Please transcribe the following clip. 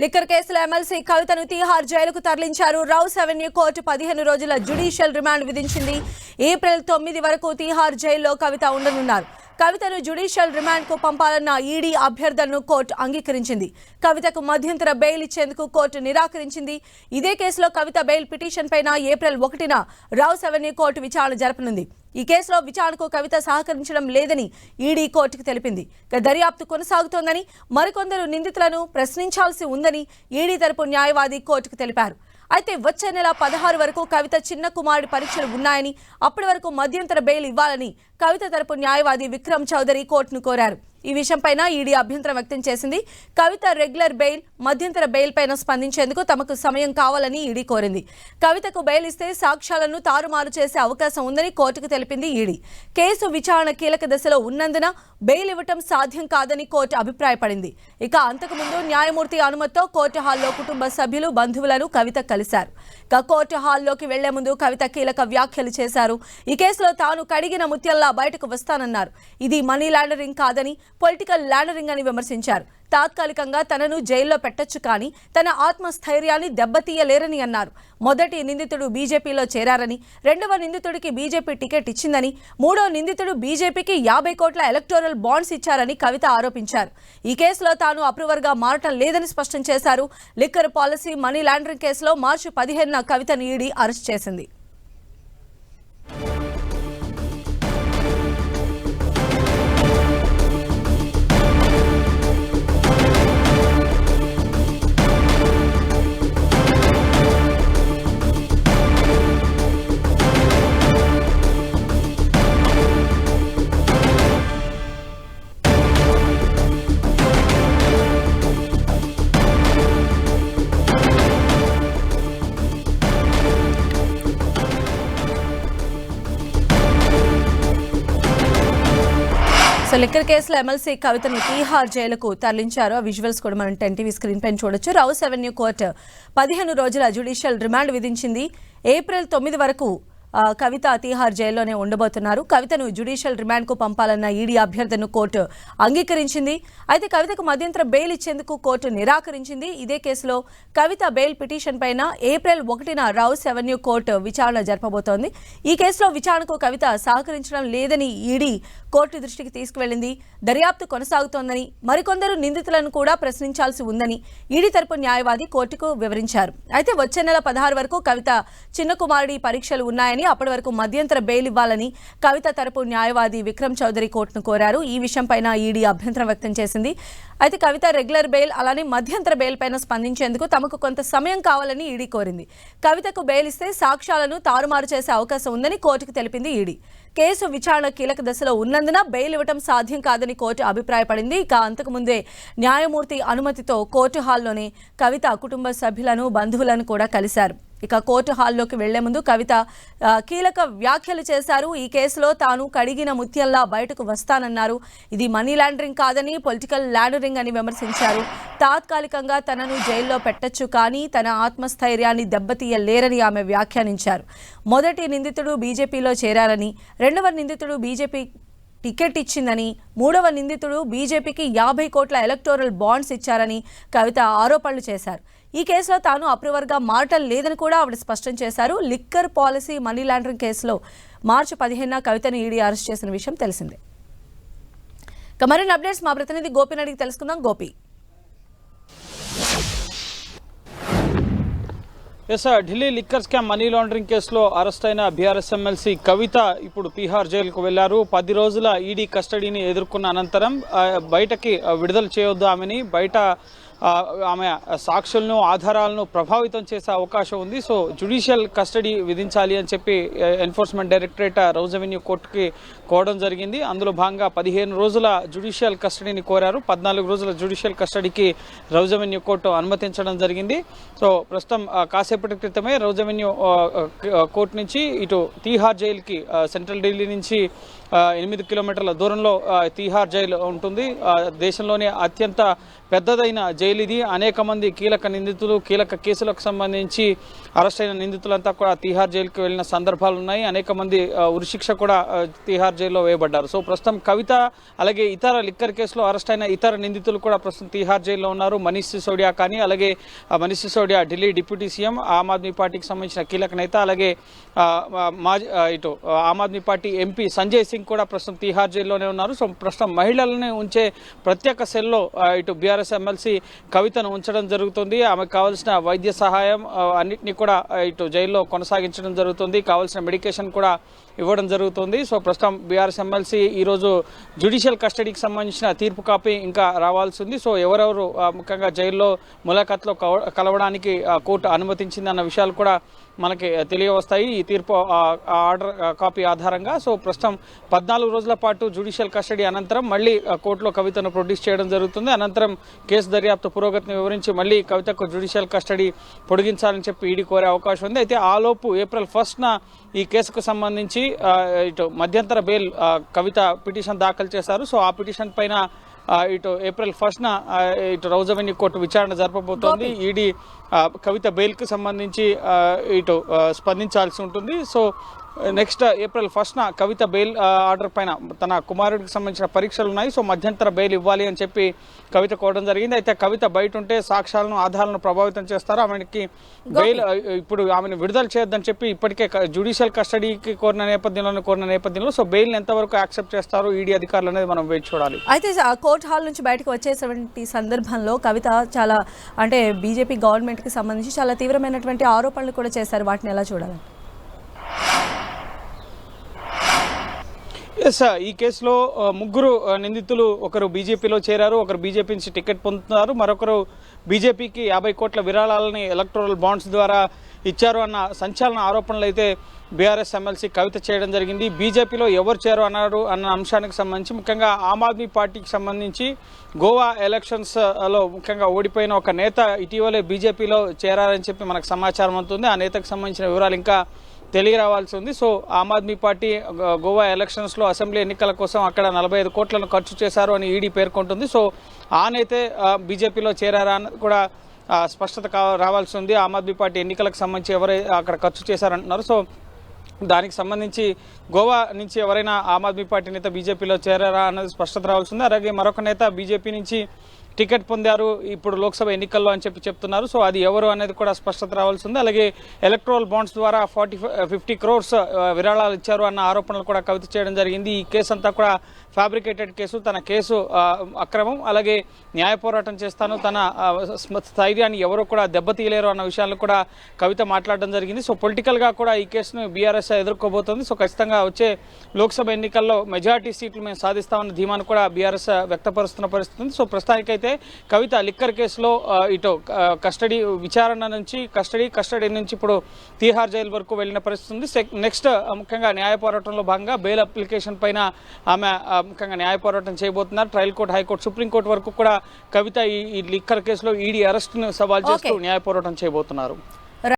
Liquor కేసులో MLC కవితను తీహార్ జైలుకు తరలించారు. రౌస్ అవెన్యూ కోర్టు 15 రోజుల జ్యుడిషియల్ రిమాండ్ విధించింది. ఏప్రిల్ 9 వరకు తీహార్ జైల్లో కవిత ఉండనున్నారు. కవితను జ్యుడిషియల్ రిమాండ్ కు పంపాలన్న ఈడీ అభ్యర్థనను కోర్టు అంగీకరించింది. కవితకు మధ్యంతర బెయిల్ ఇచ్చేందుకు కోర్టు నిరాకరించింది. ఇదే కేసులో కవిత బెయిల్ పిటిషన్ పైన ఏప్రిల్ 1న రౌస్ అవెన్యూ కోర్టు విచారణ జరపనుంది. ఈ కేసులో విచారణకు కవిత సహకరించడం లేదని ఈడీ కోర్టుకు తెలిపింది. దర్యాప్తు కొనసాగుతోందని, మరికొందరు నిందితులను ప్రశ్నించాల్సి ఉందని ఈడీ తరపు న్యాయవాది కోర్టుకు తెలిపారు. అయితే వచ్చే నెల 16 వరకు కవిత చిన్న కుమారుడి పరీక్షలు ఉన్నాయని, అప్పటి వరకు మధ్యంతర బెయిల్ ఇవ్వాలని కవిత తరపు న్యాయవాది విక్రమ్ చౌదరి కోర్టును కోరారు. ఈ విషయంపైన ఈడీ అభ్యంతరం వ్యక్తం చేసింది. కవిత రెగ్యులర్ బెయిల్, మధ్యంతర బెయిల్ పైన స్పందించేందుకు తమకు సమయం కావాలని ఈడీ కోరింది. కవితకు బెయిల్ ఇస్తే సాక్ష్యాలను తారుమారు చేసే అవకాశం ఉందని కోర్టుకు తెలిపింది ఈడీ. కేసు విచారణ కీలక దశలో ఉన్నందున బెయిల్ ఇవ్వటం సాధ్యం కాదని కోర్టు అభిప్రాయపడింది. ఇక అంతకుముందు న్యాయమూర్తి అనుమతితో కోర్టు హాల్లో కుటుంబ సభ్యులు, బంధువులను కవిత కలిశారు. ఇక కోర్టు హాల్లోకి వెళ్లే ముందు కవిత కీలక వ్యాఖ్యలు చేశారు. ఈ కేసులో తాను కడిగిన ముత్యాల్లా బయటకు వస్తానన్నారు. ఇది మనీ లాండరింగ్ కాదని, పొలిటికల్ లాండరింగ్ అని విమర్శించారు. తాత్కాలికంగా తనను జైల్లో పెట్టొచ్చు కానీ తన ఆత్మస్థైర్యాన్ని దెబ్బతీయలేరని అన్నారు. మొదటి నిందితుడు బీజేపీలో చేరారని, రెండవ నిందితుడికి బీజేపీ టికెట్ ఇచ్చిందని, మూడో నిందితుడు బీజేపీకి 50 కోట్ల ఎలక్టోరల్ బాండ్స్ ఇచ్చారని కవిత ఆరోపించారు. ఈ కేసులో తాను అప్రూవర్గా మారటం లేదని స్పష్టం చేశారు. లిక్కర్ పాలసీ, మనీ లాండరింగ్ కేసులో మార్చి 15న కవితను ఈడీ అరెస్ట్ చేసింది. సో లిక్కర్ కేసులో ఎమ్మెల్సీ కవితను తీహార్ జైలుకు తరలించారు. ఆ విజువల్స్ కూడా మనం 10 టీవీ స్క్రీన్ పైన చూడొచ్చు. రౌస్ అవెన్యూ కోర్టు 15 రోజుల జ్యుడిషియల్ రిమాండ్ విధించింది. ఏప్రిల్ 9 వరకు కవిత తీహార్ జైల్లోనే ఉండబోతున్నారు. కవితను జ్యుడిషియల్ రిమాండ్కు పంపాలన్న ఈడీ అభ్యర్థనను కోర్టు అంగీకరించింది. అయితే కవితకు మధ్యంతర బెయిల్ ఇచ్చేందుకు కోర్టు నిరాకరించింది. ఇదే కేసులో కవిత బెయిల్ పిటిషన్ పైన ఏప్రిల్ 1న రౌస్ అవెన్యూ కోర్టు విచారణ జరపబోతోంది. ఈ కేసులో విచారణకు కవిత సహకరించడం లేదని ఈడీ కోర్టు దృష్టికి తీసుకువెళ్లింది. దర్యాప్తు కొనసాగుతోందని, మరికొందరు నిందితులను కూడా ప్రశ్నించాల్సి ఉందని ఈడీ తరపు న్యాయవాది కోర్టుకు వివరించారు. అయితే వచ్చే నెల 16 వరకు కవిత చిన్న కుమారుడి పరీక్షలు ఉన్నాయని, అప్పటి వరకు మధ్యంతర బెయిల్ ఇవ్వాలని కవిత తరపు న్యాయవాది విక్రమ్ చౌదరి కోర్టును కోరారు. ఈ విషయంపైన ఈడీ అభ్యంతరం వ్యక్తం చేసింది. అయితే కవిత రెగ్యులర్ బెయిల్, అలానే మధ్యంతర బెయిల్ పైన స్పందించేందుకు తమకు కొంత సమయం కావాలని ఈడీ కోరింది. కవితకు బెయిల్ ఇస్తే సాక్ష్యాలను తారుమారు చేసే అవకాశం ఉందని కోర్టుకు తెలిపింది ఈడీ. కేసు విచారణ కీలక దశలో ఉన్నందున బెయిల్ ఇవ్వటం సాధ్యం కాదని కోర్టు అభిప్రాయపడింది. ఇక అంతకుముందే న్యాయమూర్తి అనుమతితో కోర్టు హాల్లోనే కవిత కుటుంబ సభ్యులను, బంధువులను కూడా కలిశారు. ఇక కోర్టు హాల్లోకి వెళ్లే ముందు కవిత కీలక వ్యాఖ్యలు చేశారు. ఈ కేసులో తాను కడిగిన ముత్యంలా బయటకు వస్తానన్నారు. ఇది మనీ లాండరింగ్ కాదని, పొలిటికల్ లాండరింగ్ అని విమర్శించారు. తాత్కాలికంగా తనను జైల్లో పెట్టొచ్చు కానీ తన ఆత్మస్థైర్యాన్ని దెబ్బతీయలేరని ఆమె వ్యాఖ్యానించారు. మొదటి నిందితుడు బీజేపీలో చేరారని, రెండవ నిందితుడు బీజేపీ టికెట్ ఇచ్చిందని, మూడవ నిందితుడు బీజేపీకి 50 కోట్ల ఎలక్టోరల్ బాండ్స్ ఇచ్చారని కవిత ఆరోపణలు చేశారు. ఈ కేసులో తాను అప్రూవర్గా మారటం లేదని కూడా ఆవిడ స్పష్టం చేశారు. లిక్కర్ పాలసీ, మనీ లాండరింగ్ కేసులో మార్చి 15న కవితను ఈడీ అరెస్ట్ చేసిన విషయం తెలిసిందే. ఇక మరిన్ని అప్డేట్స్ మా ప్రతినిధి గోపిని అడిగి తెలుసుకుందాం. Gopi, Delhi liquor scam, money laundering కేసులో అరెస్ట్ అయిన బీఆర్ఎస్ ఎమ్మెల్సీ కవిత ఇప్పుడు తీహార్ జైలుకు వెళ్లారు. 10 రోజుల ఈడీ కస్టడీని ఎదుర్కొన్న అనంతరం బయటకి విడుదల చేయొద్దు ఆమెని, బయట ఆమె సాక్షులను, ఆధారాలను ప్రభావితం చేసే అవకాశం ఉంది. సో జ్యుడిషియల్ కస్టడీ విధించాలి అని చెప్పి ఎన్ఫోర్స్మెంట్ డైరెక్టరేట్ రౌస్ అవెన్యూ కోర్టుకి కోవడం జరిగింది. అందులో భాగంగా 15 రోజుల జ్యుడిషియల్ కస్టడీని కోరారు. 14 రోజుల జ్యుడిషియల్ కస్టడీకి రౌస్ అవెన్యూ కోర్టు అనుమతించడం జరిగింది. సో ప్రస్తుతం కాసేపటి క్రితమే రౌస్ అవెన్యూ కోర్టు నుంచి ఇటు తీహార్ జైలుకి, సెంట్రల్ ఢిల్లీ నుంచి 8 కిలోమీటర్ల దూరంలో తీహార్ జైలు ఉంటుంది. దేశంలోనే అత్యంత పెద్దదైన జైలు ఇది. అనేక మంది కీలక నిందితులు, కీలక కేసులకు సంబంధించి అరెస్ట్ అయిన నిందితులంతా కూడా తీహార్ జైలుకి వెళ్ళిన సందర్భాలు ఉన్నాయి. అనేక మంది ఉరిశిక్ష కూడా తీహార్ జైల్లో వేయబడ్డారు. సో ప్రస్తుతం కవిత అలాగే ఇతర లిక్కర్ కేసులో అరెస్ట్ అయిన ఇతర నిందితులు కూడా ప్రస్తుతం తీహార్ జైల్లో ఉన్నారు. మనీష్ సిసోడియా కానీ, అలాగే మనీష్ సిసోడియా ఢిల్లీ డిప్యూటీ సీఎం, ఆమ్ ఆద్మీ పార్టీకి సంబంధించిన కీలక నేత, అలాగే ఇటు ఆమ్ ఆద్మీ పార్టీ ఎంపీ సంజయ్ సింగ్ కూడా ప్రస్తుతం తీహార్ జైల్లోనే ఉన్నారు. సో ప్రస్తుతం మహిళలని ఉంచే ప్రత్యేక సెల్లో ఇటు బీఆర్ఎస్ ఎమ్మెల్సీ కవితను ఉంచడం జరుగుతుంది. ఆమెకు కావాల్సిన వైద్య సహాయం అన్నింటినీ కూడా ఇటు జైల్లో కొనసాగించడం జరుగుతుంది. కావాల్సిన మెడికేషన్ కూడా ఇవ్వడం జరుగుతుంది. సో ప్రస్తుతం బీఆర్ఎస్ ఎమ్మెల్సీ ఈరోజు జ్యుడిషియల్ కస్టడీకి సంబంధించిన తీర్పు కాపీ ఇంకా రావాల్సి ఉంది. సో ఎవరెవరు ముఖ్యంగా జైల్లో ములాఖాత్లో కలవడానికి కోర్టు అనుమతించింది అన్న విషయాలు కూడా మనకి తెలియవస్తాయి ఈ తీర్పు ఆర్డర్ కాపీ ఆధారంగా. సో ప్రస్తుతం 14 రోజుల పాటు జ్యుడిషియల్ కస్టడీ అనంతరం మళ్ళీ కోర్టులో కవితను ప్రొడ్యూస్ చేయడం జరుగుతుంది. అనంతరం కేసు దర్యాప్తు పురోగతిని వివరించి మళ్ళీ కవితకు జ్యుడిషియల్ కస్టడీ పొడిగించాలని చెప్పి ఈడీ కోరే అవకాశం ఉంది. అయితే ఆలోపు ఏప్రిల్ 1న ఈ కేసుకు సంబంధించి ఇటు మధ్యంతర బెయిల్ కవిత పిటిషన్ దాఖలు చేశారు. సో ఆ పిటిషన్ పైన ఇటు ఏప్రిల్ 1న ఇటు రౌజ్ అవెన్యూ కోర్టు విచారణ జరపబోతోంది. ఈడీ కవిత బెయిల్కి సంబంధించి ఇటు స్పందించాల్సి ఉంటుంది. సో నెక్స్ట్ ఏప్రిల్ 1న కవిత బెయిల్ ఆర్డర్ పైన తన కుమారుడికి సంబంధించిన పరీక్షలు ఉన్నాయి. సో మధ్యంతర బెయిల్ ఇవ్వాలి అని చెప్పి కవిత కోరడం జరిగింది. అయితే కవిత బయట ఉంటే సాక్ష్యాలను, ఆధారాలను ప్రభావితం చేస్తారు, ఆమెకి బెయిల్ ఇప్పుడు ఆమెను విడుదల చేయొద్దని చెప్పి ఇప్పటికే జ్యుడిషియల్ కస్టడీకి కోరిన నేపథ్యంలో సో బెయిల్ ఎంతవరకు యాక్సెప్ట్ చేస్తారు ఈడీ అధికారులు అనేది మనం వేచి చూడాలి. అయితే కోర్టు హాల్ నుంచి బయటకు వచ్చేటువంటి సందర్భంలో కవిత చాలా అంటే బీజేపీ గవర్నమెంట్కి సంబంధించి చాలా తీవ్రమైనటువంటి ఆరోపణలు కూడా చేశారు. వాటిని ఎలా చూడాలి? ఎస్, ఈ కేసులో ముగ్గురు నిందితులు ఒకరు బీజేపీలో చేరారు, ఒకరు బీజేపీ నుంచి టికెట్ పొందుతున్నారు, మరొకరు బీజేపీకి 50 కోట్ల విరాళాలని ఎలక్టోరల్ బాండ్స్ ద్వారా ఇచ్చారు అన్న సంచలన ఆరోపణలు అయితే బీఆర్ఎస్ ఎమ్మెల్సీ కవిత చేయడం జరిగింది. బీజేపీలో ఎవరు చేరు అన్నారు అన్న అంశానికి సంబంధించి ముఖ్యంగా ఆమ్ ఆద్మీ పార్టీకి సంబంధించి గోవా ఎలక్షన్స్లో ముఖ్యంగా ఓడిపోయిన ఒక నేత ఇటీవలే బీజేపీలో చేరారని చెప్పి మనకు సమాచారం అందుతుంది. ఆ నేతకు సంబంధించిన వివరాలు ఇంకా తెలియరావాల్సి ఉంది. సో ఆమ్ ఆద్మీ పార్టీ గోవా ఎలక్షన్స్లో అసెంబ్లీ ఎన్నికల కోసం అక్కడ 45 కోట్లను ఖర్చు చేశారు అని ఈడీ పేర్కొంటుంది. సో ఆ నేతే బీజేపీలో చేరారా అన్నది కూడా స్పష్టత రావాల్సి ఉంది. ఆమ్ ఆద్మీ పార్టీ ఎన్నికలకు సంబంధించి ఎవరైతే అక్కడ ఖర్చు చేశారంటున్నారు. సో దానికి సంబంధించి గోవా నుంచి ఎవరైనా ఆమ్ ఆద్మీ పార్టీ నేత బీజేపీలో చేరారా అన్నది స్పష్టత రావాల్సి ఉంది. అలాగే మరొక నేత బీజేపీ నుంచి టికెట్ పొందారు ఇప్పుడు లోక్సభ ఎన్నికల్లో అని చెప్పి చెప్తున్నారు. సో అది ఎవరు అనేది కూడా స్పష్టత రావాల్సి ఉంది. అలాగే ఎలక్ట్రల్ బాండ్స్ ద్వారా 50 crores విరాళాలు ఇచ్చారు అన్న ఆరోపణలు కూడా కవిత చేయడం జరిగింది. ఈ కేసు అంతా కూడా ఫ్యాబ్రికేటెడ్ కేసు, తన కేసు అక్రమం, అలాగే న్యాయ పోరాటం చేస్తాను, తన స్థైర్యాన్ని ఎవరు కూడా దెబ్బతీయలేరు అన్న విషయాలను కూడా కవిత మాట్లాడడం జరిగింది. సో పొలిటికల్గా కూడా ఈ కేసును బీఆర్ఎస్ ఎదుర్కోబోతోంది. సో ఖచ్చితంగా వచ్చే లోక్సభ ఎన్నికల్లో మెజారిటీ సీట్లు మేము సాధిస్తామన్న ధీమాను కూడా బీఆర్ఎస్ వ్యక్తపరుస్తున్న పరిస్థితి ఉంది. సో ప్రస్తుతానికైతే కవిత లిక్కర్ కేసులో ఇటు కస్టడీ విచారణ నుంచి కస్టడీ నుంచి ఇప్పుడు తీహార్ జైలు వరకు వెళ్ళిన పరిస్థితి ఉంది. నెక్స్ట్ ముఖ్యంగా న్యాయ పోరాటంలో భాగంగా బెయిల్ అప్లికేషన్ పైన ఆమె ముఖ్యంగా న్యాయ పోరాటం చేయబోతున్నారు. ట్రయల్ కోర్టు, హైకోర్టు, సుప్రీంకోర్టు వరకు కూడా కవిత ఈ లిక్కర్ కేసులో ఈడీ అరెస్టును సవాల్ చేస్తూ న్యాయ పోరాటం చేయబోతున్నారు.